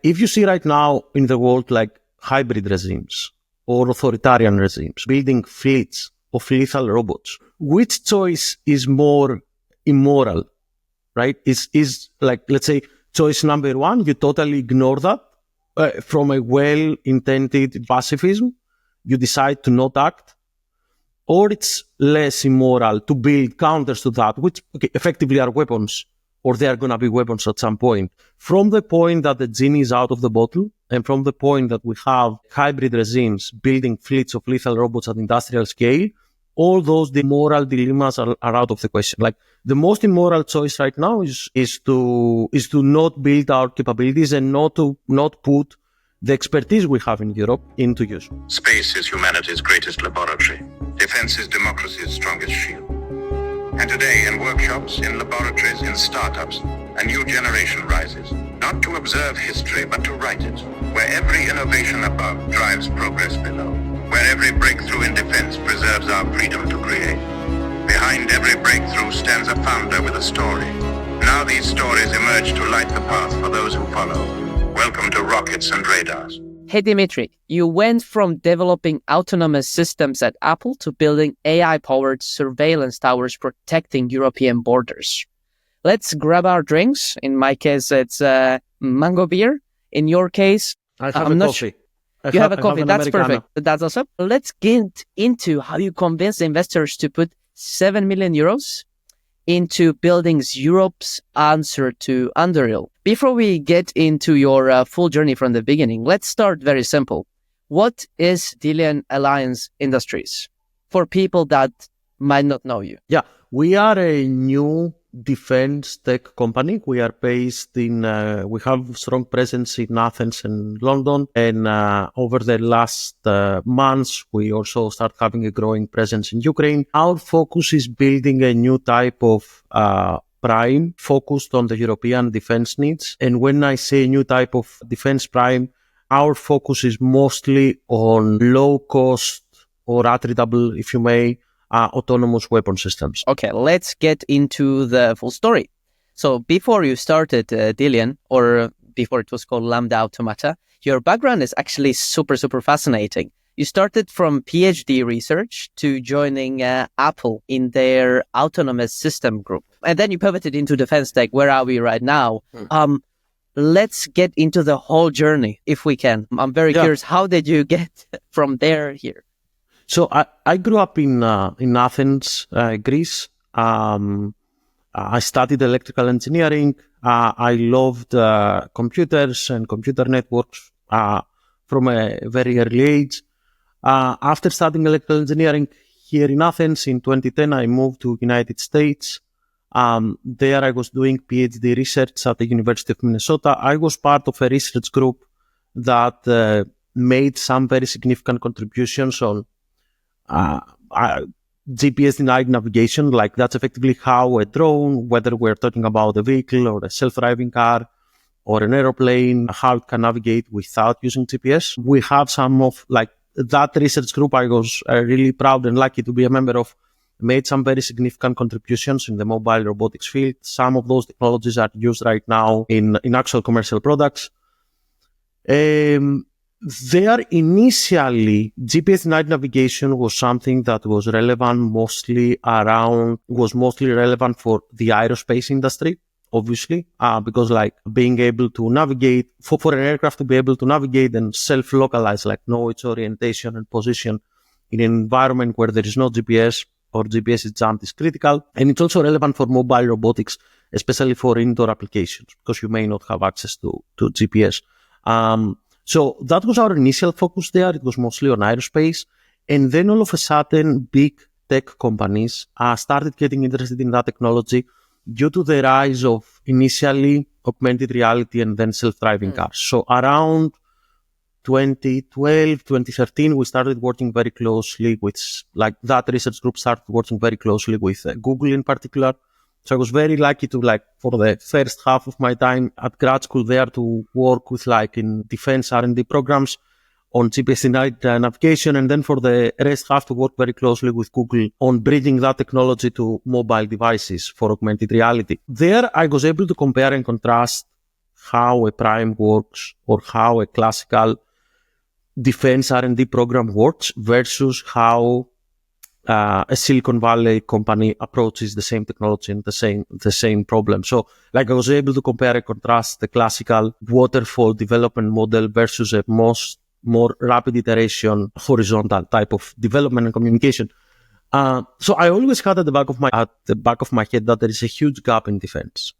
if you see right now in the world, like hybrid regimes or authoritarian regimes, building fleets of lethal robots, which choice is more immoral, right? Is like, let's say, choice number one, you totally ignore that from a well-intended pacifism, you decide to not act, or it's less immoral to build counters to that, which effectively are weapons, or they are going to be weapons at some point. From the point that the genie is out of the bottle, and from the point that we have hybrid regimes building fleets of lethal robots at industrial scale, all those moral dilemmas are out of the question. Like, the most immoral choice right now is to not build our capabilities and not put the expertise we have in Europe into use. Space is humanity's greatest laboratory. Defense is democracy's strongest shield. And today, in workshops, in laboratories, in startups, a new generation rises, not to observe history, but to write it, where every innovation above drives progress below, where every breakthrough in defense preserves our freedom to create. Behind every breakthrough stands a founder with a story. Now these stories emerge to light the path for those who follow. Welcome to Rockets and Radars. Hey, Dimitri, you went from developing autonomous systems at Apple to building AI-powered surveillance towers protecting European borders. Let's grab our drinks. In my case, it's mango beer. In your case, I have a coffee. You have a coffee. That's perfect. That's awesome. Let's get into how you convince investors to put 7 million euros into building Europe's answer to Underhill. Before we get into your full journey from the beginning, let's start very simple. What is Delian Alliance Industries for people that might not know you? Yeah, we are a new defense tech company. We are based in, we have strong presence in Athens and London. And over the last months, we also start having a growing presence in Ukraine. Our focus is building a new type of prime focused on the European defense needs. And when I say new type of defense prime, our focus is mostly on low cost or attritable, if you may, autonomous weapon systems. Okay, let's get into the full story. So before you started Delian, or before it was called Lambda Automata, your background is actually super fascinating. You started from PhD research to joining Apple in their autonomous system group. And then you pivoted into defense tech. Where are we right now? Let's get into the whole journey, if we can. I'm very curious, how did you get from there here? So I grew up in Athens, Greece. I studied electrical engineering. I loved computers and computer networks from a very early age. After studying electrical engineering here in Athens in 2010, I moved to United States. There I was doing PhD research at the University of Minnesota. I was part of a research group that made some very significant contributions on GPS denied navigation. Like, that's effectively how a drone, whether we're talking about a vehicle or a self-driving car or an aeroplane, how it can navigate without using GPS. We have some of, like, that research group I was really proud and lucky to be a member of, made some very significant contributions in the mobile robotics field. Some of those technologies are used right now in actual commercial products. There initially, GPS denied navigation was something that was mostly relevant for the aerospace industry, obviously, because like being able to navigate, for an aircraft to be able to navigate and self-localize, like know its orientation and position in an environment where there is no GPS or GPS is jammed is critical. And it's also relevant for mobile robotics, especially for indoor applications, because you may not have access to GPS. So that was our initial focus there. It was mostly on aerospace. And then all of a sudden, big tech companies started getting interested in that technology due to the rise of initially augmented reality and then self-driving cars. So around 2012, 2013, we started working very closely with, like, that research group started working very closely with Google in particular. So I was very lucky to, like, for the first half of my time at grad school there, to work with, like, in defense R&D programs on GPS denied navigation, and then for the rest half to work very closely with Google on bringing that technology to mobile devices for augmented reality. There I was able to compare and contrast how a prime works or how a classical defense R&D program works versus how a Silicon Valley company approaches the same technology and the same problem. So like I was able to compare and contrast the classical waterfall development model versus a more rapid iteration, horizontal type of development and communication. So I always had at the back of my head that there is a huge gap in defense.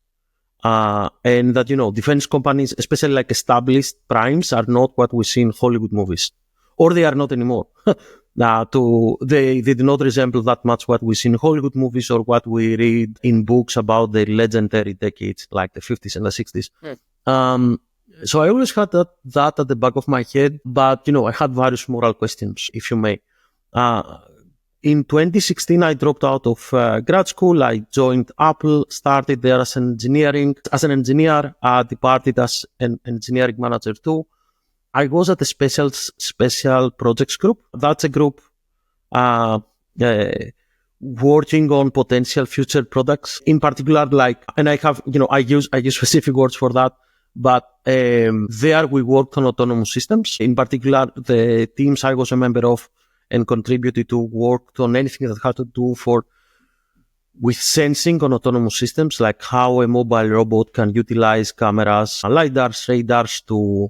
And that, defense companies, especially like established primes, are not what we see in Hollywood movies, or they are not anymore. They did not resemble that much what we see in Hollywood movies or what we read in books about the legendary decades, like the 50s and the 60s. So I always had that at the back of my head, but, I had various moral questions, if you may. In 2016, I dropped out of grad school. I joined Apple, started there as an engineer, departed as an engineering manager too. I was at a special projects group. That's a group working on potential future products. In particular, and I have, I use specific words for that. But there we worked on autonomous systems. In particular, the teams I was a member of and contributed to worked on anything that had to do with sensing on autonomous systems, like how a mobile robot can utilize cameras, lidars, radars to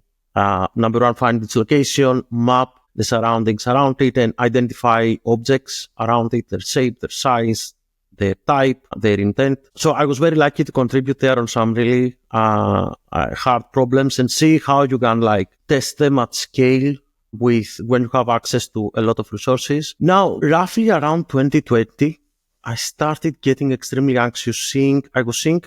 number one, find its location, map the surroundings around it, and identify objects around it, their shape, their size, their type, their intent. So I was very lucky to contribute there on some really hard problems and see how you can test them at scale when you have access to a lot of resources. Now, roughly around 2020, I started getting extremely anxious. I was seeing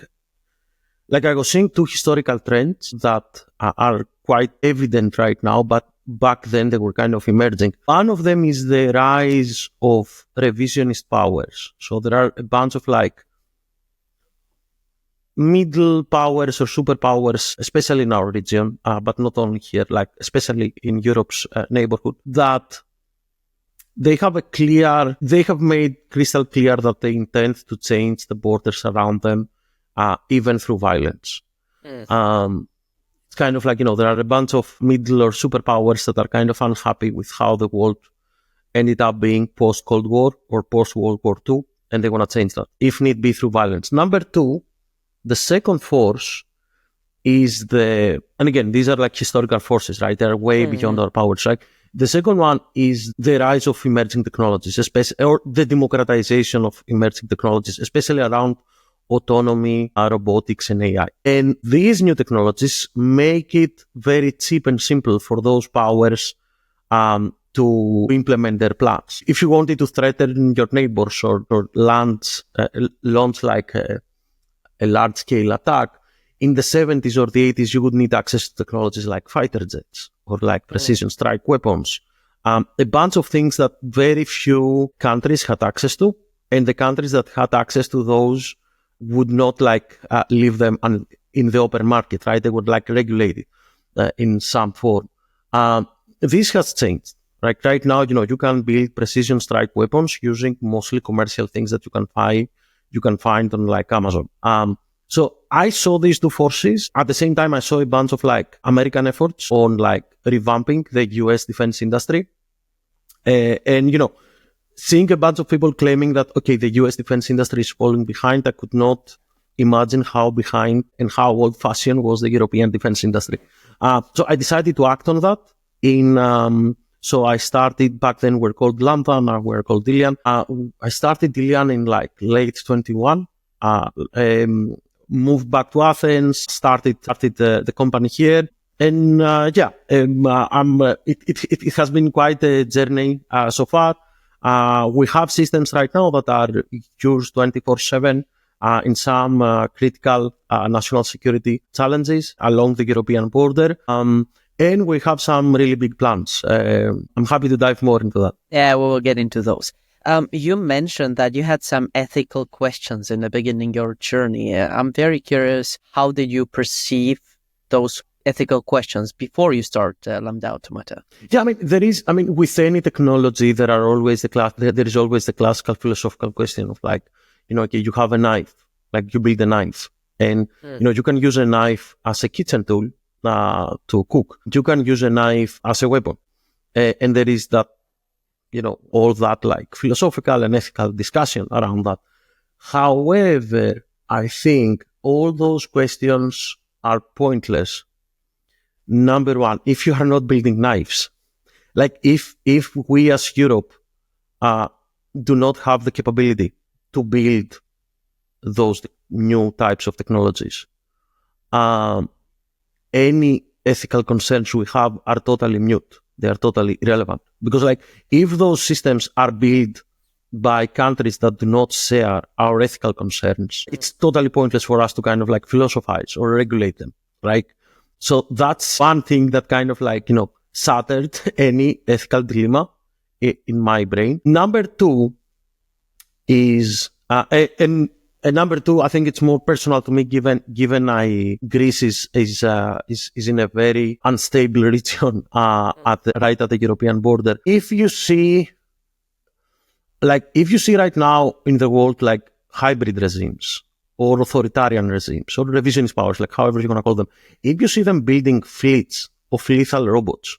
two historical trends that are quite evident right now, but back then they were kind of emerging. One of them is the rise of revisionist powers. So there are a bunch of middle powers or superpowers, especially in our region, but not only here, especially in Europe's neighborhood, that they have made crystal clear that they intend to change the borders around them, even through violence. It's kind of there are a bunch of middle or superpowers that are kind of unhappy with how the world ended up being post-Cold War or post-World War II, and they want to change that, if need be, through violence. Number two, the second force is and again, these are historical forces, right? They're way beyond our powers, right? The second one is the rise of emerging technologies, or the democratization of emerging technologies, especially around autonomy, robotics, and AI. And these new technologies make it very cheap and simple for those powers to implement their plans. If you wanted to threaten your neighbors or launch a large-scale attack, in the 70s or the 80s, you would need access to technologies like fighter jets or precision strike weapons. A bunch of things that very few countries had access to, and the countries that had access to those would not leave them in the open market, right? They would regulate it in some form. This has changed. Right now, you can build precision strike weapons using mostly commercial things that you can find on Amazon. So I saw these two forces. At the same time, I saw a bunch of American efforts on revamping the US defense industry. And seeing a bunch of people claiming that, okay, the US defense industry is falling behind, I could not imagine how behind and how old fashioned was the European defense industry. So I decided to act on that so I started, back then we're called Lambda, now we're called Delian. I started Delian in late 21, moved back to Athens, started the company here. And it has been quite a journey so far. We have systems right now that are used 24/7 in some critical national security challenges along the European border. And we have some really big plans. I'm happy to dive more into that. Yeah, we will get into those. You mentioned that you had some ethical questions in the beginning of your journey. I'm very curious, how did you perceive those ethical questions before you start Lambda Automata? Yeah, with any technology, there is always the classical philosophical question of okay, you have a knife, you build a knife. And, you can use a knife as a kitchen tool to cook. You can use a knife as a weapon. And there is that, all that like philosophical and ethical discussion around that. However, I think all those questions are pointless. Number one, if you are not building knives, like if we as Europe do not have the capability to build those new types of technologies, any ethical concerns we have are totally mute. They are totally irrelevant. Because like if those systems are built by countries that do not share our ethical concerns, it's totally pointless for us to kind of like philosophize or regulate them, right? So that's one thing that kind of like, shattered any ethical dilemma in my brain. Number two is, and number two, I think it's more personal to me, given Greece is in a very unstable region, right at the European border. If you see right now in the world, like hybrid regimes or authoritarian regimes or revisionist powers, like however you're going to call them, if you see them building fleets of lethal robots,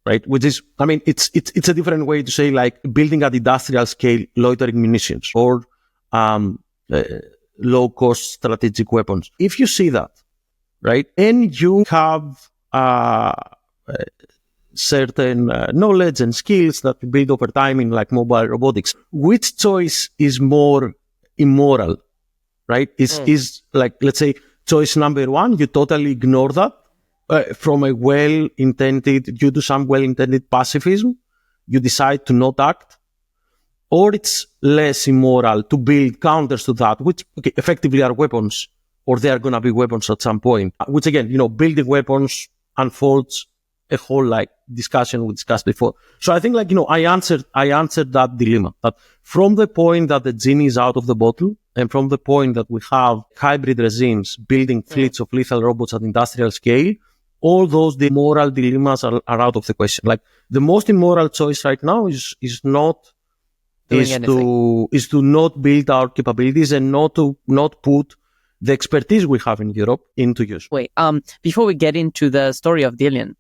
right? Which is, it's a different way to say like building at industrial scale loitering munitions or, low-cost strategic weapons. If you see that, right, and you have certain knowledge and skills that you build over time in like mobile robotics, which choice is more immoral, right? Is like, let's say, choice number one, you totally ignore that from a you do some well-intended pacifism, you decide to not act, or it's less immoral to build counters to that, which effectively are weapons, or they are going to be weapons at some point, which again, building weapons unfolds a whole like discussion we discussed before. So I think like, I answered that dilemma, that from the point that the genie is out of the bottle and from the point that we have hybrid regimes building fleets of lethal robots at industrial scale, all those moral dilemmas are out of the question. Like the most immoral choice right now is to not build our capabilities and not put the expertise we have in Europe into use. Wait, before we get into the story of Delian,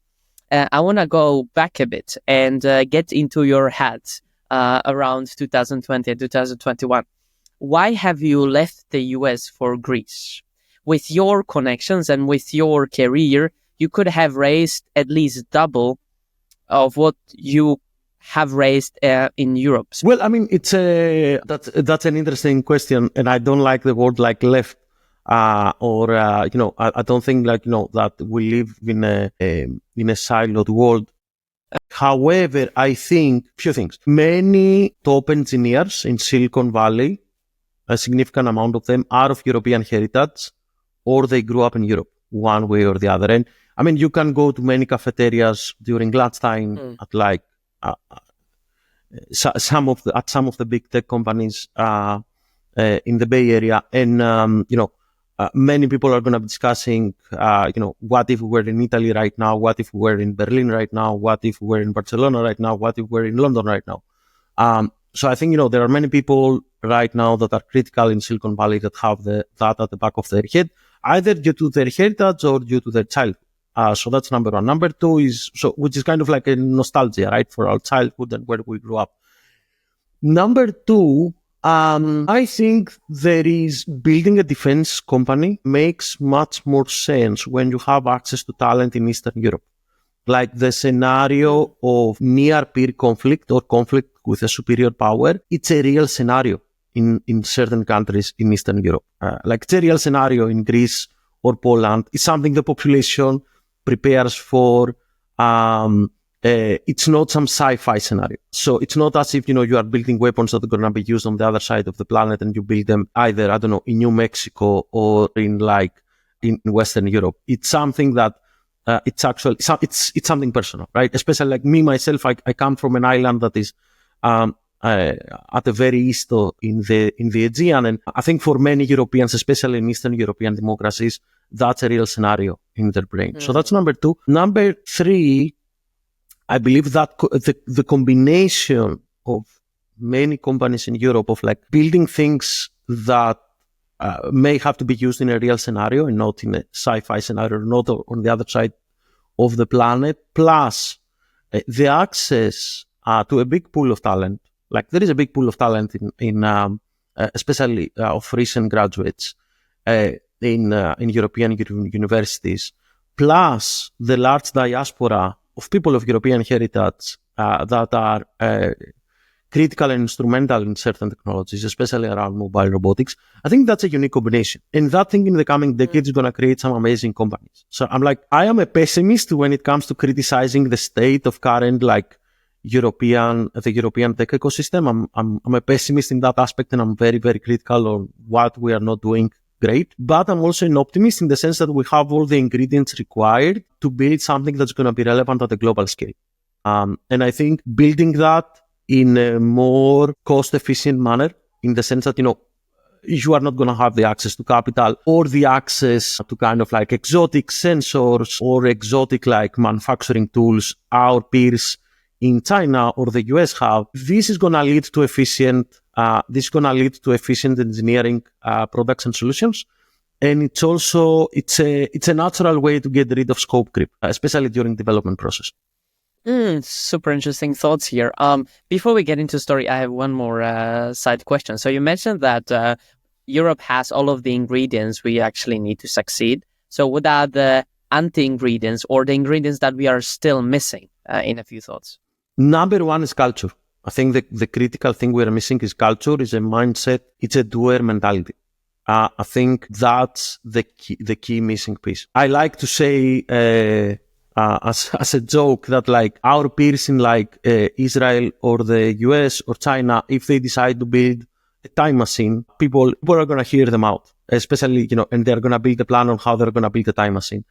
I want to go back a bit and get into your head around 2020 and 2021. Why have you left the US for Greece? With your connections and with your career, you could have raised at least double of what you have raised in Europe. Well, it's that's an interesting question, and I don't like the word like left, I don't think like that we live in a siloed world. However, I think few things. Many top engineers in Silicon Valley, a significant amount of them are of European heritage, or they grew up in Europe, one way or the other. And you can go to many cafeterias during lunchtime at like some of the big tech companies in the Bay Area, and many people are going to be discussing, what if we were in Italy right now? What if we were in Berlin right now? What if we were in Barcelona right now? What if we were in London right now? So I think there are many people right now that are critical in Silicon Valley that have that at the back of their head, either due to their heritage or due to their childhood. So that's number one. Number two is, which is kind of like a nostalgia, right, for our childhood and where we grew up. Number two, I think there is building a defense company makes much more sense when you have access to talent in Eastern Europe. Like the scenario of near peer conflict or conflict with a superior power, it's a real scenario in certain countries in Eastern Europe. Like it's a real scenario in Greece or Poland. It's something the population prepares for. It's not some sci-fi scenario. So it's not as if, you are building weapons that are going to be used on the other side of the planet and you build them either, I don't know, in New Mexico or in Western Europe. It's something that, it's something personal, right? Especially like me, myself, I come from an island that is, at the very east in the Aegean. And I think for many Europeans, especially in Eastern European democracies, that's a real scenario in their brain. So that's number two. Number three, I believe that the combination of many companies in Europe of like building things that may have to be used in a real scenario and not in a sci-fi scenario, not on the other side of the planet, plus the access to a big pool of talent. Like there is a big pool of talent in especially of recent graduates in European universities, plus the large diaspora of people of European heritage that are critical and instrumental in certain technologies, especially around mobile robotics. I think that's a unique combination. And that thing in the coming decades is going to create some amazing companies. So I am a pessimist when it comes to criticizing the state of current, like, the European tech ecosystem. I'm a pessimist in that aspect, and I'm very, very critical on what we are not doing great. But I'm also an optimist in the sense that we have all the ingredients required to build something that's going to be relevant at a global scale. And I think building that in a more cost-efficient manner, in the sense that, you are not going to have the access to capital or the access to kind of like exotic sensors or exotic like manufacturing tools our peers in China or the US have. This is going to lead to efficient engineering products and solutions. And it's also, it's a natural way to get rid of scope creep, especially during development process. Super interesting thoughts here. Before we get into story, I have one more side question. So you mentioned that Europe has all of the ingredients we actually need to succeed. So what are the anti-ingredients or the ingredients that we are still missing, in a few thoughts? Number one is culture. I think the critical thing we're missing is culture, is a mindset. It's a doer mentality. I think that's the key missing piece. I like to say, as a joke, that like our peers in like Israel or the US or China, if they decide to build a time machine, people are going to hear them out, especially, and they're going to build a plan on how they're going to build a time machine.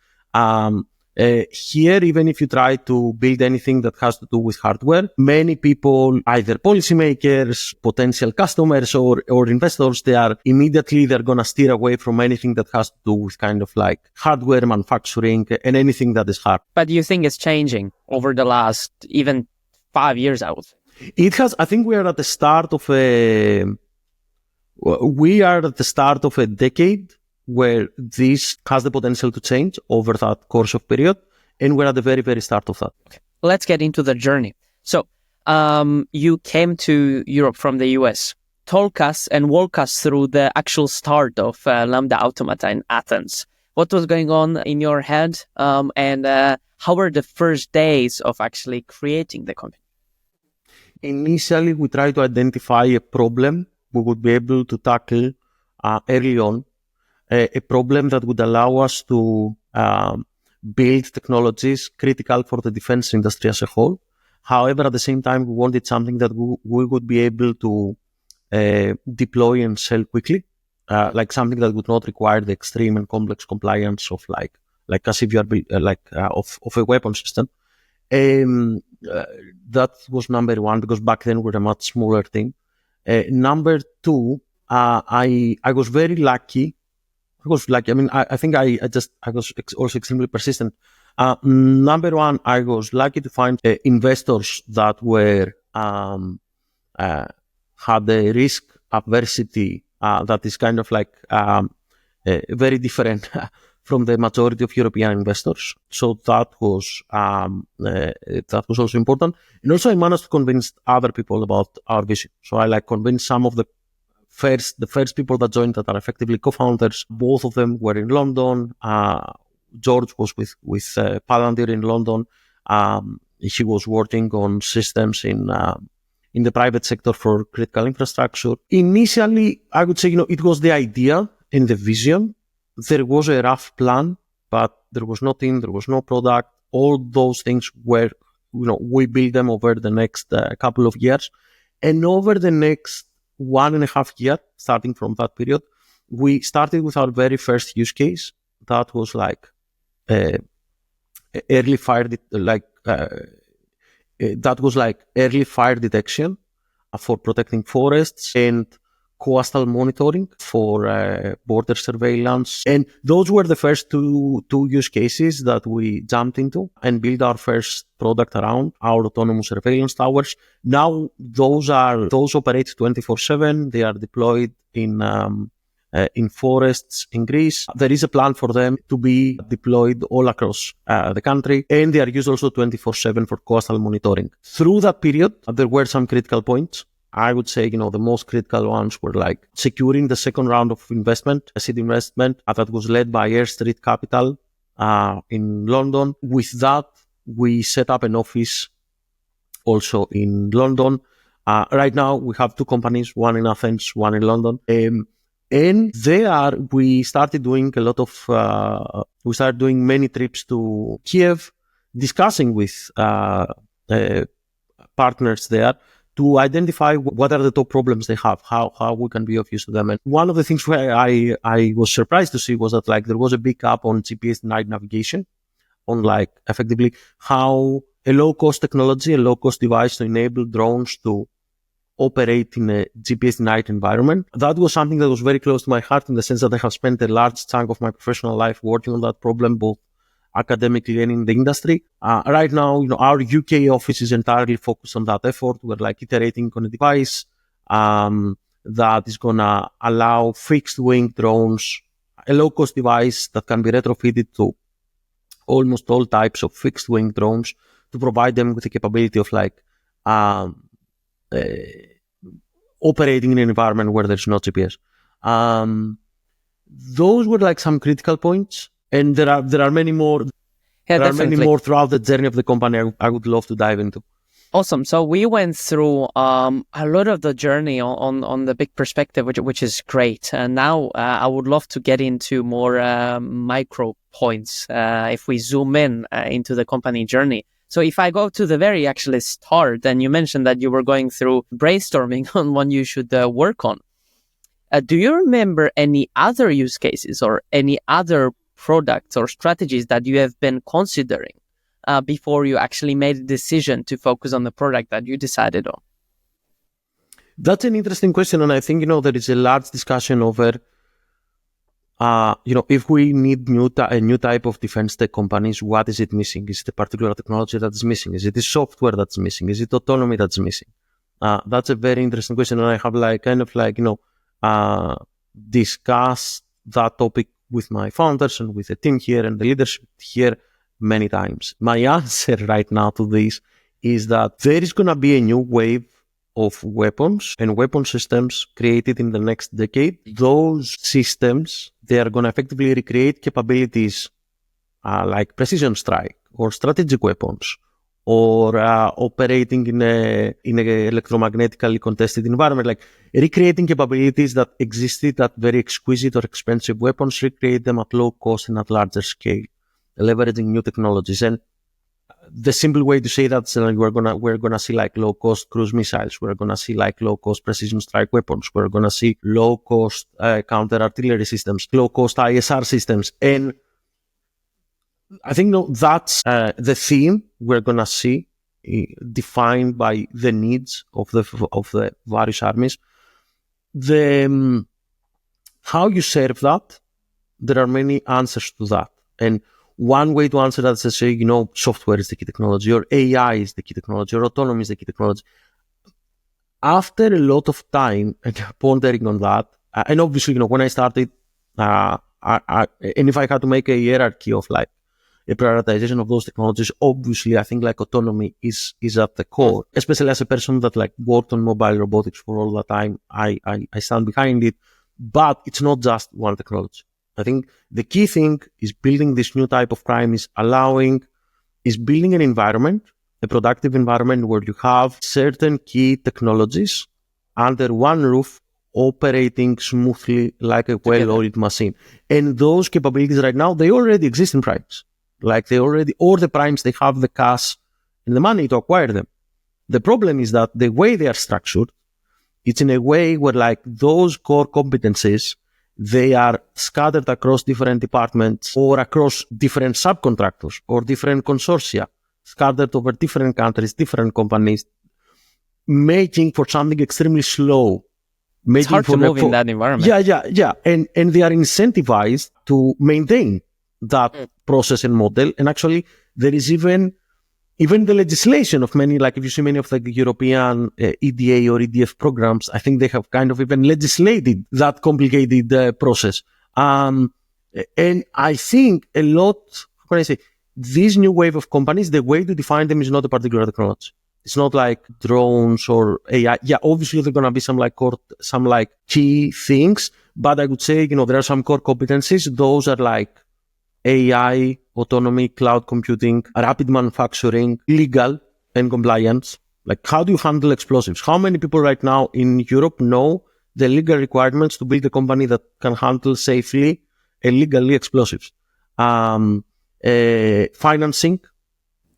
Here, even if you try to build anything that has to do with hardware, many people, either policymakers, potential customers, or investors, they're going to steer away from anything that has to do with kind of like hardware manufacturing and anything that is hard. But you think it's changing over the last even 5 years, I would say? It has. I think we are at the start of a decade where this has the potential to change over that course of period. And we're at the very, very start of that. Okay. Let's get into the journey. So you came to Europe from the US. Talk us and walk us through the actual start of Lambda Automata in Athens. What was going on in your head? And how were the first days of actually creating the company? Initially, we tried to identify a problem we would be able to tackle early on. A problem that would allow us to build technologies critical for the defense industry as a whole. However, at the same time, we wanted something that we would be able to deploy and sell quickly, like something that would not require the extreme and complex compliance of like as if you are of a weapon system. That was number one, because back then we were a much smaller team. Number two, I was very lucky. I think I was also extremely persistent. Number one, I was lucky to find investors that were had a risk adversity that is kind of like very different from the majority of European investors. So that was also important. And also I managed to convince other people about our vision. So I convinced some of the first people that joined that are effectively co-founders. Both of them were in London. George was with Palantir in London. He was working on systems in the private sector for critical infrastructure. Initially, I would say, it was the idea and the vision. There was a rough plan, but there was no team, there was no product. All those things were, we built them over the next couple of years. And over the next 1.5 years, starting from that period, we started with our very first use case. That was early fire early fire detection for protecting forests and coastal monitoring for border surveillance. And those were the first two use cases that we jumped into and built our first product around, our autonomous surveillance towers. Now those operate 24/7. They are deployed in in forests in Greece. There is a plan for them to be deployed all across the country, and they are used also 24/7 for coastal monitoring. Through that period, there were some critical points. I would say, the most critical ones were like securing the second round of investment, a seed investment that was led by Air Street Capital in London. With that, we set up an office also in London. Right now, we have two companies, one in Athens, one in London. And there, we started doing many trips to Kiev, discussing with partners there to identify what are the top problems they have, how we can be of use to them. And one of the things where I was surprised to see was that there was a big gap on GPS denied navigation, on effectively how a low-cost technology, a low-cost device to enable drones to operate in a GPS denied environment. That was something that was very close to my heart, in the sense that I have spent a large chunk of my professional life working on that problem, both academically and in the industry. Right now, our UK office is entirely focused on that effort. We're iterating on a device that is going to allow fixed wing drones, a low-cost device that can be retrofitted to almost all types of fixed wing drones, to provide them with the capability of operating in an environment where there's no GPS. Those were some critical points. And there are many more. Yeah, there are many more throughout the journey of the company I would love to dive into. Awesome. So we went through a lot of the journey on the big perspective, which is great. And now I would love to get into more micro points if we zoom in into the company journey. So if I go to the very actually start, and you mentioned that you were going through brainstorming on what you should work on. Do you remember any other use cases or any other products or strategies that you have been considering before you actually made a decision to focus on the product that you decided on? That's an interesting question. And I think, there is a large discussion over, if we need a new type of defense tech companies, what is it missing? Is it a particular technology that is missing? Is it the software that's missing? Is it autonomy that's missing? That's a very interesting question. And I have discussed that topic with my founders and with the team here and the leadership here many times. My answer right now to this is that there is going to be a new wave of weapons and weapon systems created in the next decade. Those systems, they are going to effectively recreate capabilities like precision strike or strategic weapons, or operating in a electromagnetically contested environment, recreating capabilities that existed at very exquisite or expensive weapons, recreate them at low cost and at larger scale, leveraging new technologies. And the simple way to say that is we're gonna see low cost cruise missiles, we're gonna see low cost precision strike weapons, we're gonna see low cost counter artillery systems, low cost ISR systems, and I think that's the theme we're gonna see defined by the needs of the various armies. How you serve that, there are many answers to that, and one way to answer that is to say, software is the key technology, or AI is the key technology, or autonomy is the key technology. After a lot of time and pondering on that, and obviously, when I started, and if I had to make a hierarchy of a prioritization of those technologies, obviously I think autonomy is at the core, especially as a person that worked on mobile robotics for all that time. I stand behind it, but it's not just one technology. I think the key thing is building this new type of crime is building an environment, a productive environment where you have certain key technologies under one roof operating smoothly like a well-oiled machine. And those capabilities right now, they already exist in primes. Or the primes, they have the cash and the money to acquire them. The problem is that the way they are structured, it's in a way where those core competencies, they are scattered across different departments or across different subcontractors or different consortia, scattered over different countries, different companies, making for something extremely slow. It's hard to move in that environment. Yeah. And they are incentivized to maintain that process and model. And actually, there is even even the legislation of many, like if you see many of the European EDA or EDF programs, I think they have kind of even legislated that complicated process. And I think a lot, how can I say, this new wave of companies, the way to define them is not a particular technology. It's not like drones or AI. Yeah, obviously there are going to be some key things, but I would say, there are some core competencies. Those are like AI, autonomy, cloud computing, rapid manufacturing, legal and compliance. Like, how do you handle explosives? How many people right now in Europe know the legal requirements to build a company that can handle safely and legally explosives? Financing.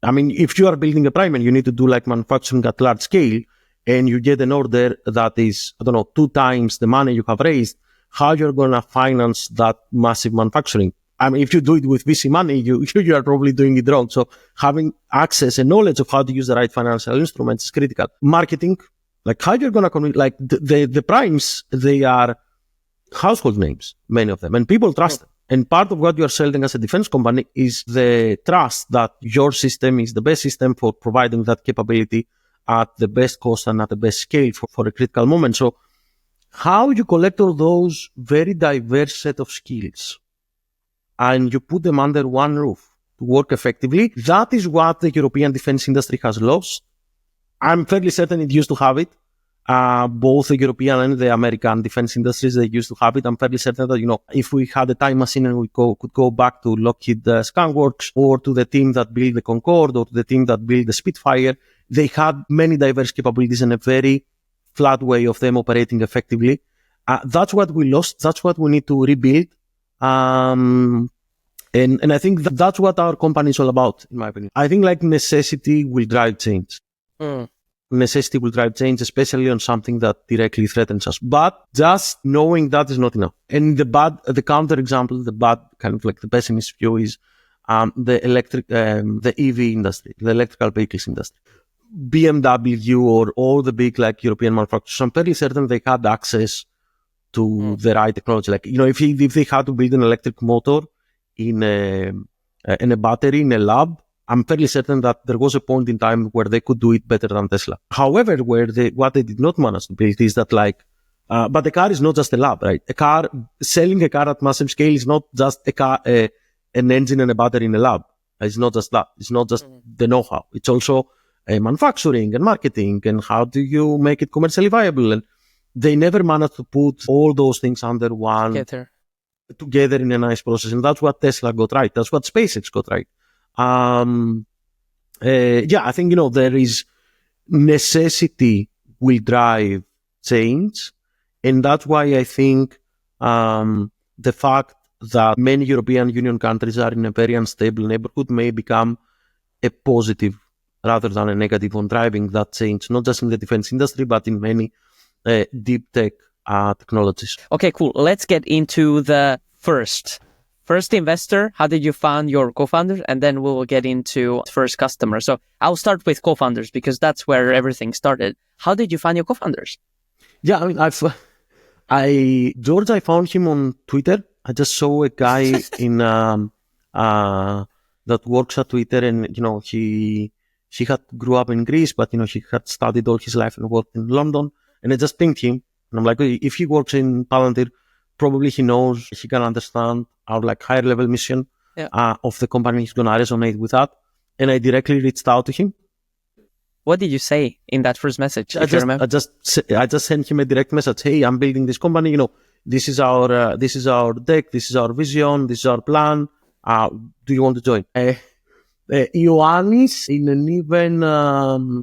I mean, if you are building a prime and you need to do like manufacturing at large scale and you get an order that is, 2 times the money you have raised, how you're going to finance that massive manufacturing? I mean, if you do it with VC money, you are probably doing it wrong. So having access and knowledge of how to use the right financial instruments is critical. Marketing, like how you're going to communicate, like the primes, they are household names, many of them, and people trust them. And part of what you are selling as a defense company is the trust that your system is the best system for providing that capability at the best cost and at the best scale for a critical moment. So how you collect all those very diverse set of skills and you put them under one roof to work effectively, that is what the European defense industry has lost. I'm fairly certain it used to have it. Both the European and the American defense industries, they used to have it. I'm fairly certain that, if we had a time machine and we could go back to Lockheed Skunk or to the team that built the Concorde or to the team that built the Spitfire, they had many diverse capabilities and a very flat way of them operating effectively. That's what we lost. That's what we need to rebuild. And I think that's what our company is all about, in my opinion. I think like necessity will drive change. Necessity will drive change, especially on something that directly threatens us. But just knowing that is not enough. And the counter example, the bad kind of like the pessimist view is the EV industry, the electrical vehicles industry. BMW or all the big like European manufacturers, I'm fairly certain they had access to the right technology. Like, if they had to build an electric motor in a battery in a lab, I'm fairly certain that there was a point in time where they could do it better than Tesla. However, what they did not manage to build is that but the car is not just a lab, right? Selling a car at massive scale is not just an engine and a battery in a lab. It's not just that. It's not just the know-how. It's also manufacturing and marketing and how do you make it commercially viable. And they never managed to put all those things under one together in a nice process. And that's what Tesla got right. That's what SpaceX got right. I think, there is necessity will drive change. And that's why I think, the fact that many European Union countries are in a very unstable neighborhood may become a positive rather than a negative on driving that change, not just in the defense industry, but in many deep tech technologies. Okay, cool. Let's get into the first investor. How did you find your co-founders? And then we will get into first customer. So I'll start with co-founders because that's where everything started. How did you find your co-founders? Yeah, I mean, George, I found him on Twitter. I just saw a guy that works at Twitter, and he had grew up in Greece, but he had studied all his life and worked in London. And I just pinged him, and I'm like, if he works in Palantir, probably he knows, he can understand our like higher level mission of the company. He's gonna resonate with that. And I directly reached out to him. What did you say in that first message? I just sent him a direct message. Hey, I'm building this company. This is our deck. This is our vision. This is our plan. Do you want to join? Ioannis, in an even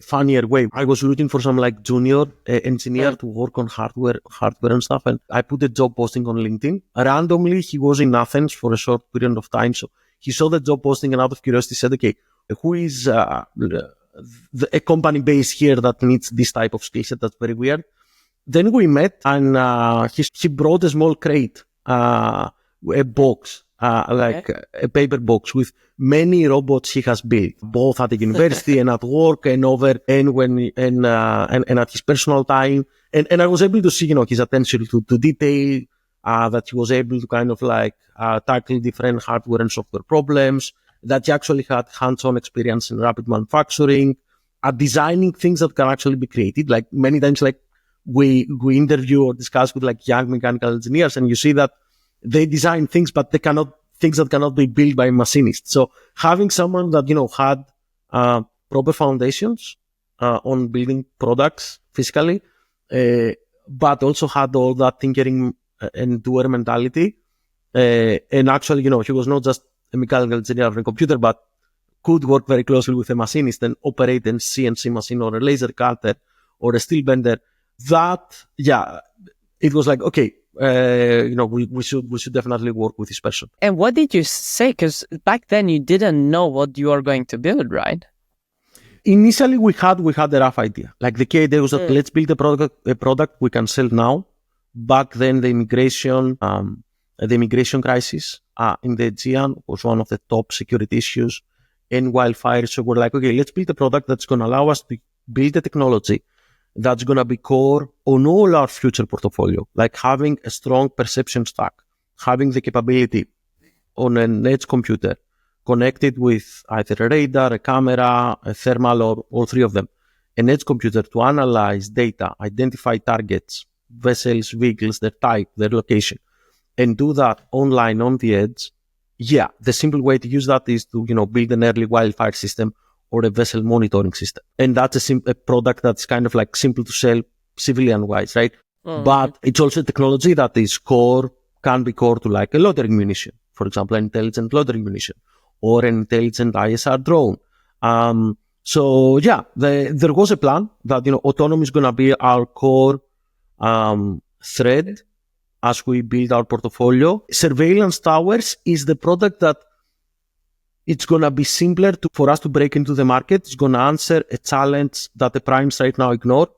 funnier way, I was looking for some like junior engineer to work on hardware and stuff, and I put a job posting on LinkedIn. Randomly, he was in Athens for a short period of time, so he saw the job posting and out of curiosity said, okay, who is a company based here that needs this type of skill set? That's very weird. Then we met, and he brought a small crate, a box, a paper box with many robots he has built, both at the university and at work and at his personal time. And I was able to see, his attention to detail, that he was able to kind of like tackle different hardware and software problems, that he actually had hands-on experience in rapid manufacturing, at designing things that can actually be created. Like many times, like we interview or discuss with like young mechanical engineers, and you see that they design things, but things that cannot be built by machinists. So having someone that, had proper foundations on building products physically, but also had all that tinkering and doer mentality. And actually, he was not just a mechanical engineer on a computer, but could work very closely with a machinist and operate a CNC machine or a laser cutter or a steel bender. That, it was like, okay, we should definitely work with this person. And what did you say? Because back then you didn't know what you are going to build, right? Initially, we had a rough idea. Like the key idea was that let's build a product we can sell now. Back then, the immigration crisis in the Aegean was one of the top security issues, and wildfires. So we're like, okay, let's build a product that's going to allow us to build a technology that's going to be core on all our future portfolio, like having a strong perception stack, having the capability on an edge computer connected with either a radar, a camera, a thermal, or all three of them, an edge computer to analyze data, identify targets, vessels, vehicles, their type, their location, and do that online on the edge. Yeah, the simple way to use that is to, build an early wildfire system or a vessel monitoring system. And that's a product that's kind of like simple to sell civilian-wise, right? But it's also a technology that is can be core to like a loitering munition, for example, an intelligent loitering munition or an intelligent ISR drone. So yeah, there was a plan that, autonomy is going to be our core thread as we build our portfolio. Surveillance towers is the product that it's going to be simpler for us to break into the market. It's going to answer a challenge that the primes right now ignore,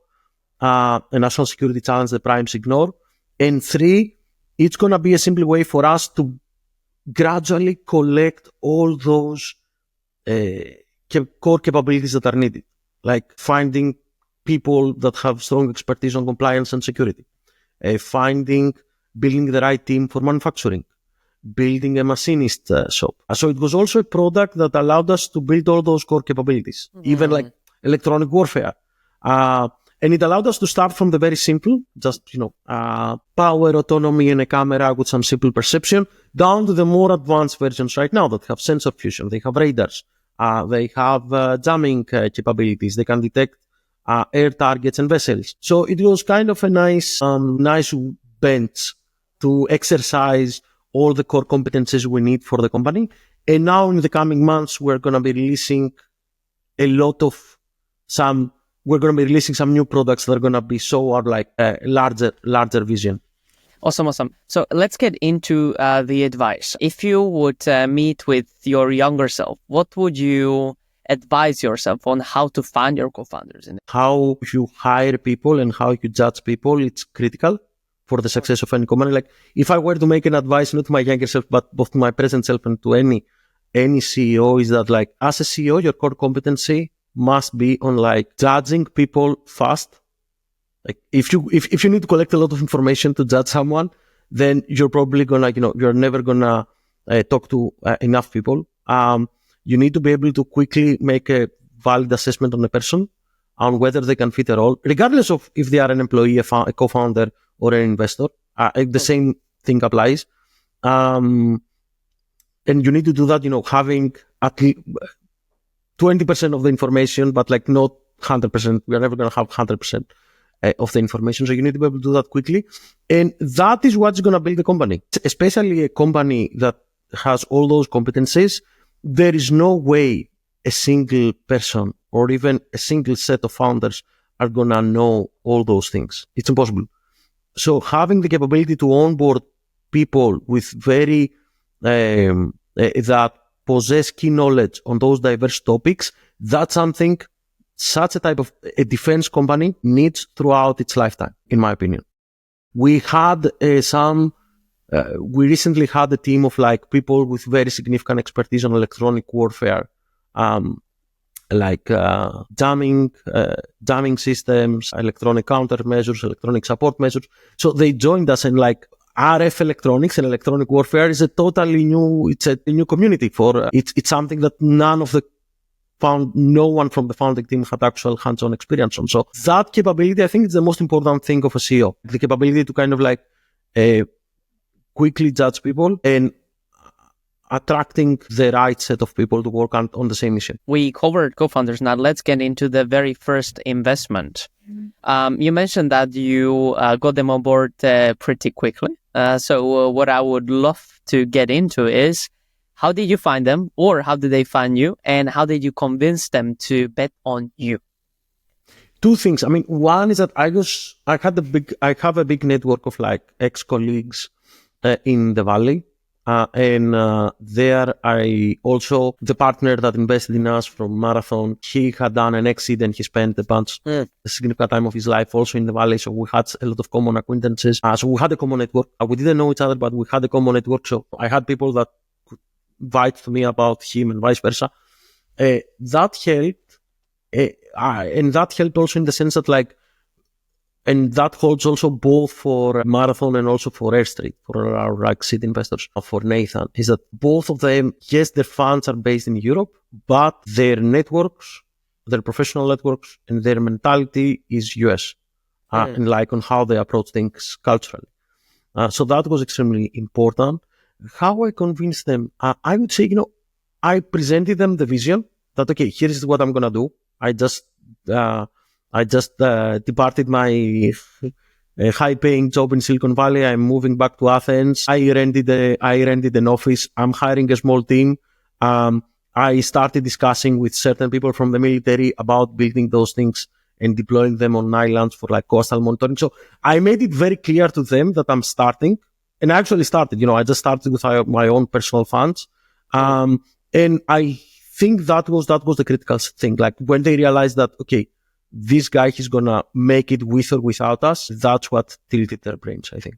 a national security challenge the primes ignore. And 3, it's going to be a simple way for us to gradually collect all those core capabilities that are needed, like finding people that have strong expertise on compliance and security, building the right team for manufacturing, building a machinist shop. So it was also a product that allowed us to build all those core capabilities, even like electronic warfare. And it allowed us to start from the very simple, just, power, autonomy, and a camera with some simple perception, down to the more advanced versions right now that have sensor fusion. They have radars. They have jamming capabilities. They can detect air targets and vessels. So it was kind of a nice bench to exercise all the core competencies we need for the company. And now in the coming months, we're going to be releasing some new products that are going to be larger vision. Awesome. So let's get into the advice. If you would meet with your younger self, what would you advise yourself on how to find your co-founders? How you hire people and how you judge people, it's critical for the success of any company. Like if I were to make an advice, not to my younger self, but both to my present self and to any CEO, is that like as a CEO, your core competency must be on like judging people fast. Like if you need to collect a lot of information to judge someone, then you're probably gonna, you're never gonna talk to enough people. You need to be able to quickly make a valid assessment on a person on whether they can fit a role, regardless of if they are an employee, a co-founder, or an investor. The same thing applies. And you need to do that, having at least 20% of the information, but like not 100%. We are never going to have 100% of the information. So you need to be able to do that quickly. And that is what's going to build the company. Especially a company that has all those competencies. There is no way a single person or even a single set of founders are going to know all those things. It's impossible. So having the capability to onboard people with that possess key knowledge on those diverse topics, that's something such a type of a defense company needs throughout its lifetime, in my opinion. We recently had a team of like people with very significant expertise on electronic warfare, jamming systems, electronic countermeasures, electronic support measures. So they joined us, and like RF electronics and electronic warfare is a totally new, it's a new community for, it's something that no one from the founding team had actual hands-on experience on. So that capability, I think, is the most important thing of a CEO. The capability to kind of like quickly judge people and attracting the right set of people to work on the same mission. We covered co-founders. Now let's get into the very first investment. You mentioned that you got them on board pretty quickly. So what I would love to get into is, how did you find them, or how did they find you, and how did you convince them to bet on you? Two things. I mean, one is that I have a big network of like ex-colleagues in the Valley. And there I also, the partner that invested in us from Marathon, he had done an exit and he spent a significant time of his life also in the Valley. So we had a lot of common acquaintances. So we had a common network. We didn't know each other, but we had a common network. So I had people that could write to me about him and vice versa. That helped. And that helped also in the sense that like, and that holds also both for Marathon and also for Airstreet, for our like seed investors, for Nathan, is that both of them, yes, their funds are based in Europe, but their networks, their professional networks, and their mentality is US, and like on how they approach things culturally. So that was extremely important. How I convinced them, I would say, I presented them the vision that, okay, here is what I'm going to do. I just departed my high-paying job in Silicon Valley. I'm moving back to Athens. I rented an office. I'm hiring a small team. I started discussing with certain people from the military about building those things and deploying them on islands for like coastal monitoring. So I made it very clear to them that I'm starting. And I actually started, I just started with my own personal funds. And I think that was the critical thing. Like when they realized that, okay, this guy, he's going to make it with or without us. That's what tilted their brains, I think.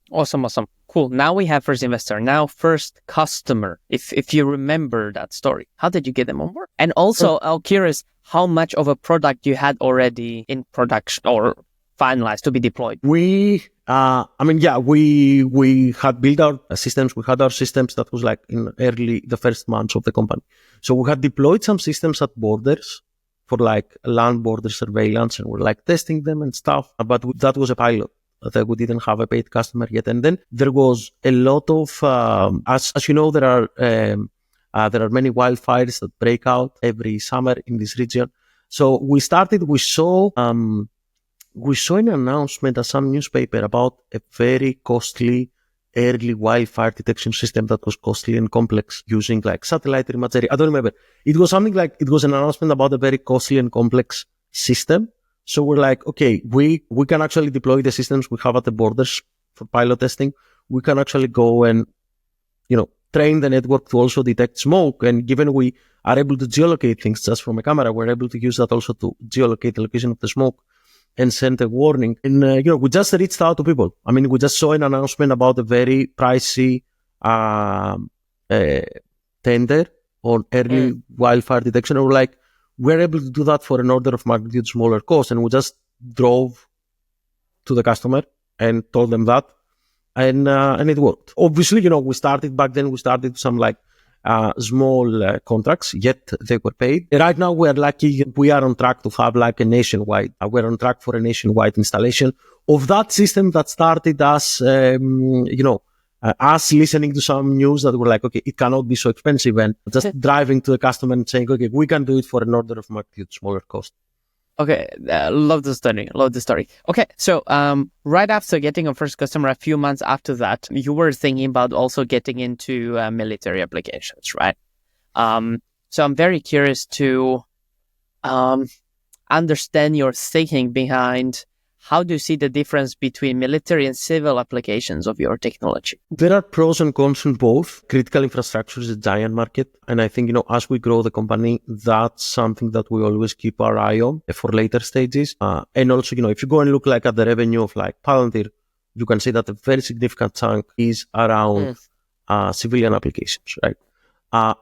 Awesome. Cool. Now we have first investor. Now first customer. If you remember that story, how did you get them on board? And also, I'm curious how much of a product you had already in production or finalized to be deployed. We had built our systems. We had our systems that was like in the first months of the company. So we had deployed some systems at borders for like land border surveillance, and we're like testing them and stuff. But that was a pilot. That we didn't have a paid customer yet. And then there was a lot of, as you know, there are many wildfires that break out every summer in this region. So we saw an announcement at some newspaper about a very costly early wildfire detection system that was costly and complex using like satellite imagery. I don't remember. It was something like, it was an announcement about a very costly and complex system. So we're like, okay, we can actually deploy the systems we have at the borders for pilot testing. We can actually go and, train the network to also detect smoke. And given we are able to geolocate things just from a camera, we're able to use that also to geolocate the location of the smoke and send a warning. And, we just reached out to people. I mean, we just saw an announcement about a very pricey tender on early wildfire detection. And we're like, we're able to do that for an order of magnitude smaller cost. And we just drove to the customer and told them that. And it worked. Obviously, we started some like small contracts, yet they were paid. Right now, we're lucky. We are on track to have like we're on track for a nationwide installation of that system that started us, us listening to some news that were like, okay, it cannot be so expensive, and just driving to the customer and saying, okay, we can do it for an order of magnitude smaller cost. Okay, love the story. Okay, so right after getting a first customer, a few months after that, you were thinking about also getting into military applications, right? So I'm very curious to understand your thinking behind how do you see the difference between military and civil applications of your technology? There are pros and cons in both. Critical infrastructure is a giant market. And I think, as we grow the company, that's something that we always keep our eye on for later stages. And also, if you go and look like at the revenue of like Palantir, you can see that a very significant chunk is around civilian applications, right?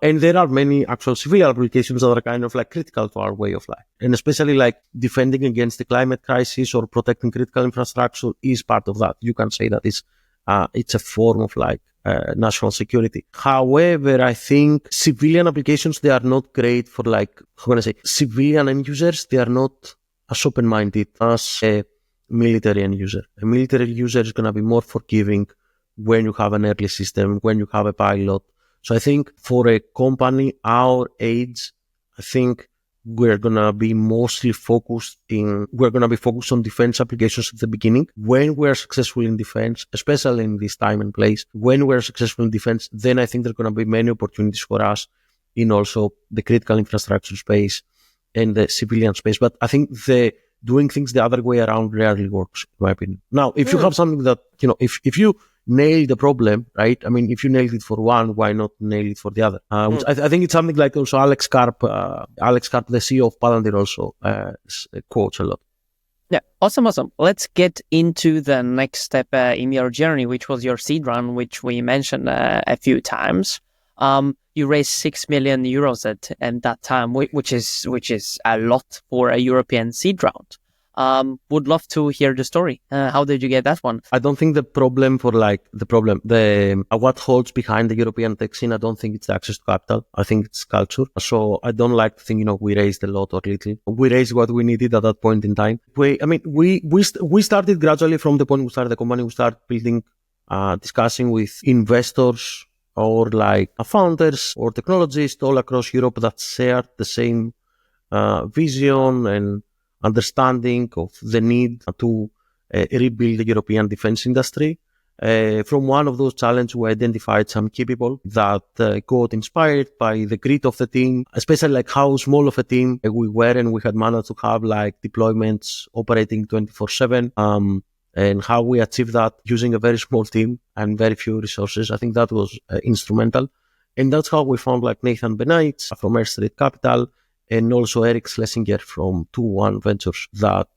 And there are many actual civilian applications that are kind of like critical to our way of life. And especially like defending against the climate crisis or protecting critical infrastructure is part of that. You can say that is it's a form of like national security. However, I think civilian applications, they are not great for like, how can I say, civilian end users. They are not as open-minded as a military end user. A military user is going to be more forgiving when you have an early system, when you have a pilot. So I think for a company our age, I think we're going to be mostly focused on defense applications at the beginning. When we're successful in defense, especially in this time and place, when we're successful in defense, then I think there's going to be many opportunities for us in also the critical infrastructure space and the civilian space. But I think doing things the other way around rarely works, in my opinion. Now, if you have something that, if you nail the problem, right? I mean, if you nailed it for one, why not nail it for the other? Which I think it's something like also Alex Karp, the CEO of Palantir, also quotes a lot. Yeah, awesome. Let's get into the next step in your journey, which was your seed round, which we mentioned a few times. You raised 6 million euros at that time, which is a lot for a European seed round. Would love to hear the story. How did you get that one? I don't think what holds behind the European tech scene, I don't think it's the access to capital. I think it's culture. So I don't like to think, we raised a lot or little. We raised what we needed at that point in time. We started gradually from the point we started the company. We started building, discussing with investors or like founders or technologists all across Europe that shared the same vision and understanding of the need to rebuild the European defense industry. From one of those challenges, we identified some key people that got inspired by the grit of the team, especially like how small of a team we were, and we had managed to have like deployments operating 24/7, and how we achieved that using a very small team and very few resources. I think that was instrumental. And that's how we found like Nathan Benites from Air Street Capital, and also Eric Schlesinger from 2-1 Ventures that,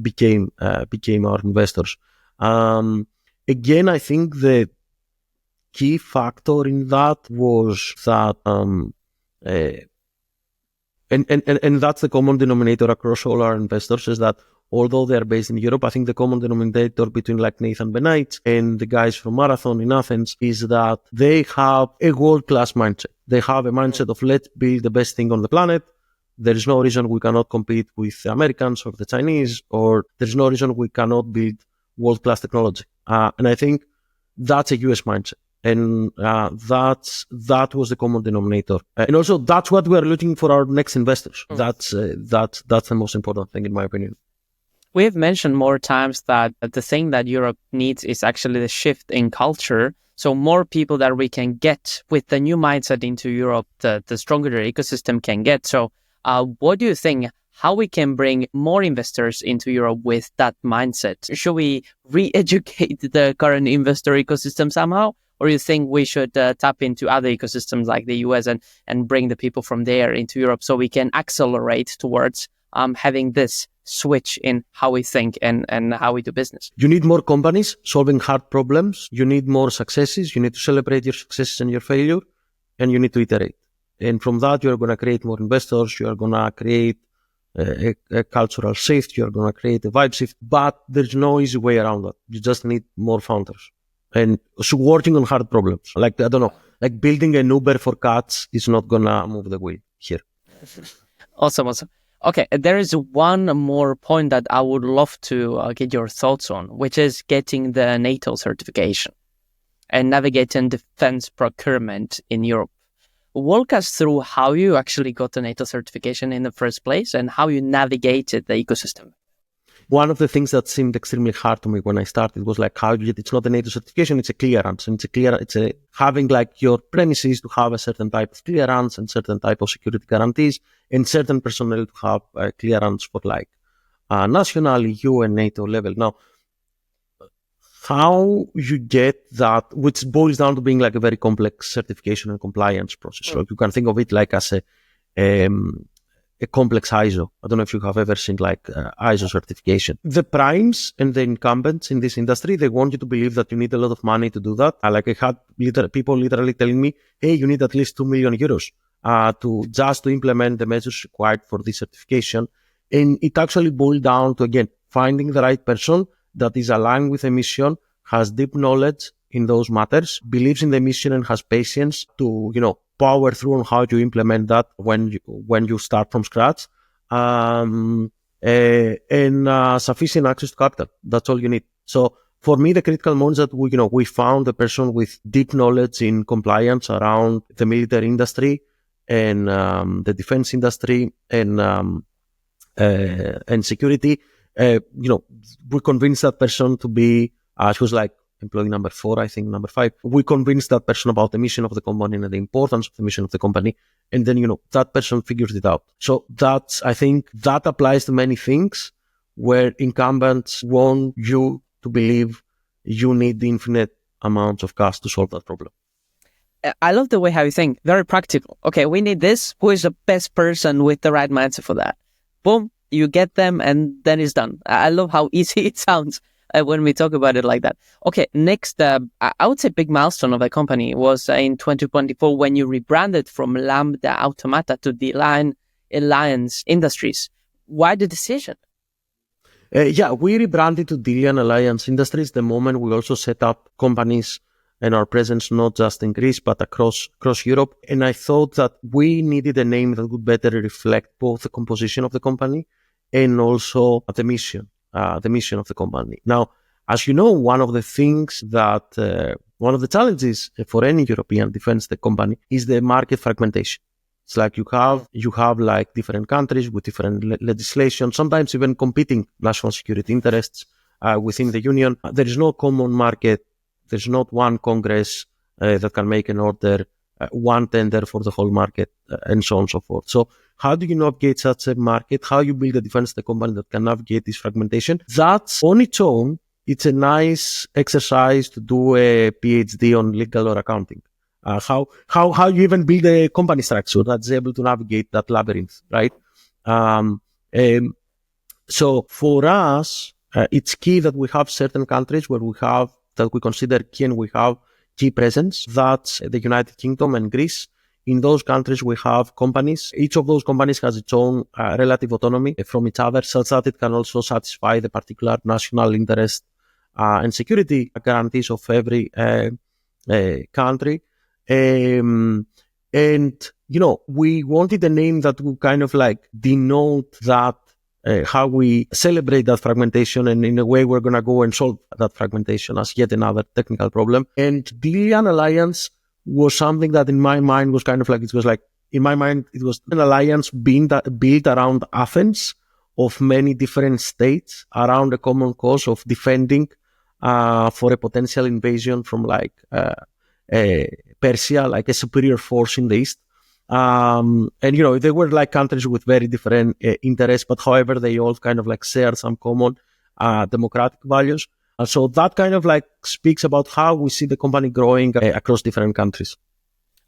became our investors. Again, I think the key factor in that was that, and that's the common denominator across all our investors, is that although they're based in Europe, I think the common denominator between like Nathan Benites and the guys from Marathon in Athens is that they have a world-class mindset. They have a mindset of let's build the best thing on the planet. There is no reason we cannot compete with the Americans or the Chinese, or there's no reason we cannot build world-class technology. And I think that's a US mindset. And that was the common denominator. And also that's what we're looking for our next investors. That's the most important thing in my opinion. We have mentioned more times that the thing that Europe needs is actually the shift in culture. So more people that we can get with the new mindset into Europe, the stronger the ecosystem can get. So what do you think, how we can bring more investors into Europe with that mindset? Should we re-educate the current investor ecosystem somehow? Or you think we should tap into other ecosystems like the US and bring the people from there into Europe so we can accelerate towards having this switch in how we think and how we do business? You need more companies solving hard problems. You need more successes. You need to celebrate your successes and your failure, and you need to iterate. And from that, you're going to create more investors. You're going to create a cultural shift. You're going to create a vibe shift, but there's no easy way around that. You just need more founders and so working on hard problems. Like, I don't know, like building an Uber for cats is not going to move the wheel here. Awesome. Okay, there is one more point that I would love to get your thoughts on, which is getting the NATO certification and navigating defense procurement in Europe. Walk us through how you actually got the NATO certification in the first place and how you navigated the ecosystem. One of the things that seemed extremely hard to me when I started was like how you get, it's not a NATO certification, it's a clearance. And it's having like your premises to have a certain type of clearance and certain type of security guarantees and certain personnel to have clearance for like national, EU and NATO level. Now, how you get that, which boils down to being like a very complex certification and compliance process. So you can think of it like as a complex ISO. I don't know if you have ever seen like ISO certification. The primes and the incumbents in this industry, they want you to believe that you need a lot of money to do that. Like I had people literally telling me, hey, you need at least 2 million euros to implement the measures required for this certification. And it actually boiled down to, again, finding the right person that is aligned with a mission, has deep knowledge in those matters, believes in the mission, and has patience to, power through on how to implement that when you start from scratch. And sufficient access to capital. That's all you need. So for me, the critical moment is that we found a person with deep knowledge in compliance around the military industry and the defense industry and security. We convinced that person to be, she was like employee number 4, I think, number 5. We convinced that person about the mission of the company and the importance of the mission of the company. And then, that person figures it out. So I think that applies to many things where incumbents want you to believe you need infinite amounts of cash to solve that problem. I love the way how you think. Very practical. Okay, we need this. Who is the best person with the right mindset for that? Boom, you get them and then it's done. I love how easy it sounds when we talk about it like that. Okay, next, I would say big milestone of the company was in 2024 when you rebranded from Lambda Automata to Delian Alliance Industries. Why the decision? We rebranded to Delian Alliance Industries the moment we also set up companies and our presence not just in Greece but across Europe. And I thought that we needed a name that would better reflect both the composition of the company and also the mission of the company. Now, as you know, one of the challenges for any European defense company is the market fragmentation. It's like you have like different countries with different legislation, sometimes even competing national security interests within the union. There is no common market. There's not one Congress that can make an order, one tender for the whole market, and so on and so forth. So how do you navigate such a market? How you build a defense company that can navigate this fragmentation? That's on its own. It's a nice exercise to do a PhD on legal or accounting. How you even build a company structure that's able to navigate that labyrinth, right? So for us, it's key that we have certain countries that we consider key and we have key presence. That's the United Kingdom and Greece. In those countries, we have companies. Each of those companies has its own relative autonomy from each other, such that it can also satisfy the particular national interest and security guarantees of every country. And, we wanted a name that would kind of like denote that how we celebrate that fragmentation, and in a way we're going to go and solve that fragmentation as yet another technical problem. And Delian Alliance was something that in my mind was kind of like, in my mind, it was an alliance built around Athens of many different states around a common cause of defending for a potential invasion from Persia, like a superior force in the east. And they were like countries with very different interests, but however, they all kind of like share some common democratic values. So that kind of like speaks about how we see the company growing across different countries.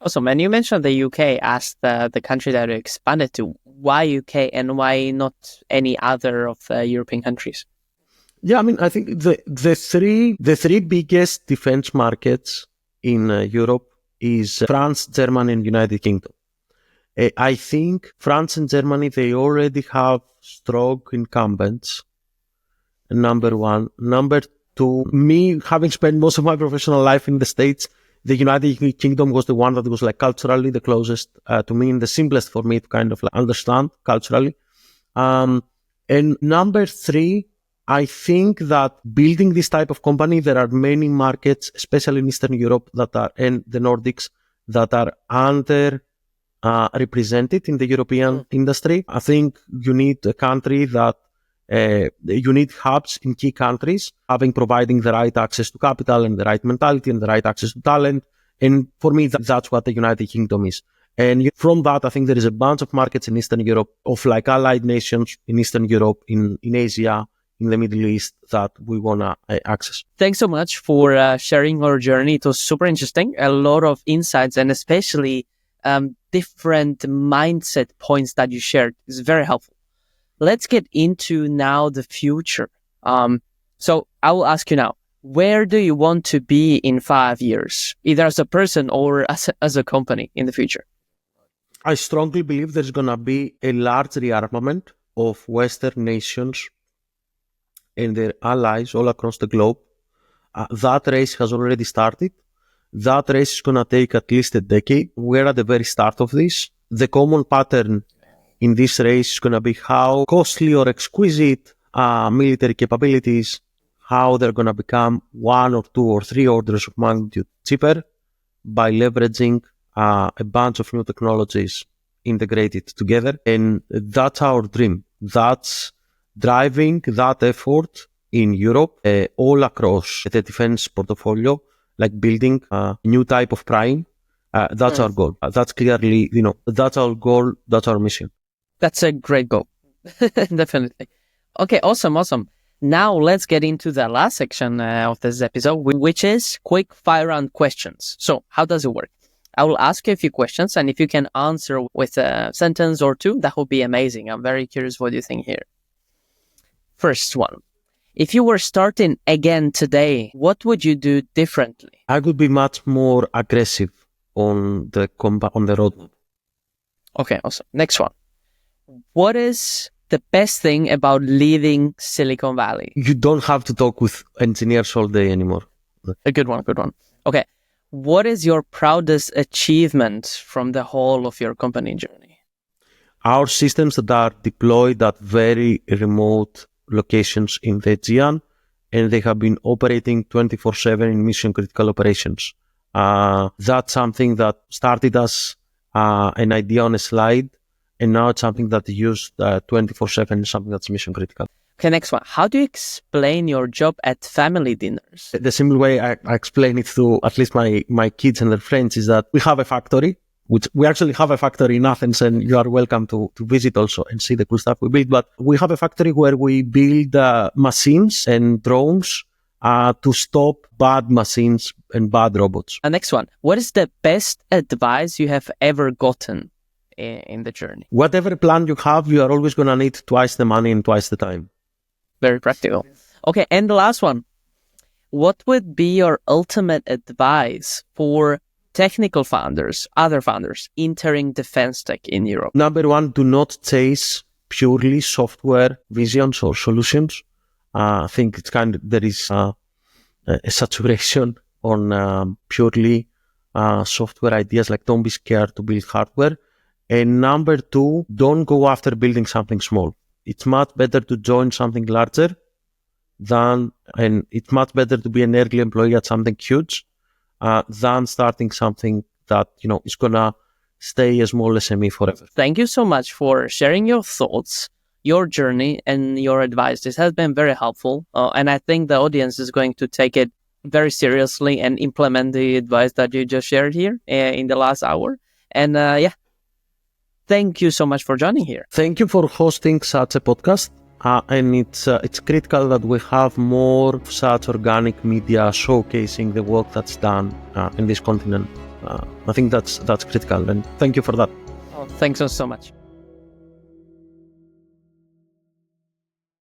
Awesome. And you mentioned the UK as the country that you expanded to. Why UK and why not any other of the European countries? Yeah, I mean, I think the three biggest defense markets in Europe is France, Germany, and United Kingdom. I think France and Germany, they already have strong incumbents, number one. Number two, me having spent most of my professional life in the States, the United Kingdom was the one that was like culturally the closest to me and the simplest for me to kind of like understand culturally. And number three, I think that building this type of company, there are many markets, especially in Eastern Europe and the Nordics, that are represented in the European industry. I think you need a country that you need hubs in key countries, providing the right access to capital and the right mentality and the right access to talent. And for me, that's what the United Kingdom is. And from that, I think there is a bunch of markets in Eastern Europe of like allied nations in Eastern Europe, in Asia, in the Middle East that we want to access. Thanks so much for sharing our journey. It was super interesting. A lot of insights and especially different mindset points that you shared is very helpful. Let's get into now the future. So I will ask you now, where do you want to be in 5 years, either as a person or as a company in the future? I strongly believe there's going to be a large rearmament of Western nations and their allies all across the globe That race has already started. That race is going to take at least a decade. We're at the very start of this. The common pattern in this race is going to be how costly or exquisite military capabilities, how they're going to become 1 or 2 or 3 orders of magnitude cheaper by leveraging a bunch of new technologies integrated together. And that's our dream. That's driving that effort in Europe, all across the defense portfolio, like building a new type of prime. That's our goal. That's clearly, that's our goal. That's our mission. That's a great goal. Definitely. Okay, awesome. Now let's get into the last section of this episode, which is quick fire round questions. So how does it work? I will ask you a few questions, and if you can answer with a sentence or two, that would be amazing. I'm very curious what you think here. First one. If you were starting again today, what would you do differently? I would be much more aggressive on the roadmap. Okay, awesome. Next one. What is the best thing about leaving Silicon Valley? You don't have to talk with engineers all day anymore. A good one. Okay. What is your proudest achievement from the whole of your company journey? Our systems that are deployed at very remote locations in the Aegean, and they have been operating 24/7 in mission critical operations. That's something that started as an idea on a slide, and now it's something that is used 24/7, something that's mission critical. Okay, next one. How do you explain your job at family dinners? The simple way I explain it to at least my kids and their friends is that we have a factory, which we actually have a factory in Athens, and you are welcome to visit also and see the cool stuff we build. But we have a factory where we build machines and drones to stop bad machines and bad robots. Next one. What is the best advice you have ever gotten in the journey? Whatever plan you have, you are always going to need twice the money and twice the time. Very practical. Okay, and the last one. What would be your ultimate advice for technical founders, other founders, entering defense tech in Europe? Number one, do not chase purely software visions or solutions. I think there is a saturation on purely software ideas. Like, don't be scared to build hardware. And number two, don't go after building something small. It's much better to join something larger and it's much better to be an early employee at something huge than starting something that, is going to stay a small SME forever. Thank you so much for sharing your thoughts, your journey, and your advice. This has been very helpful. And I think the audience is going to take it very seriously and implement the advice that you just shared here in the last hour. And thank you so much for joining here. Thank you for hosting such a podcast. And it's critical that we have more such organic media showcasing the work that's done in this continent. I think that's critical, and thank you for that. Thanks so much.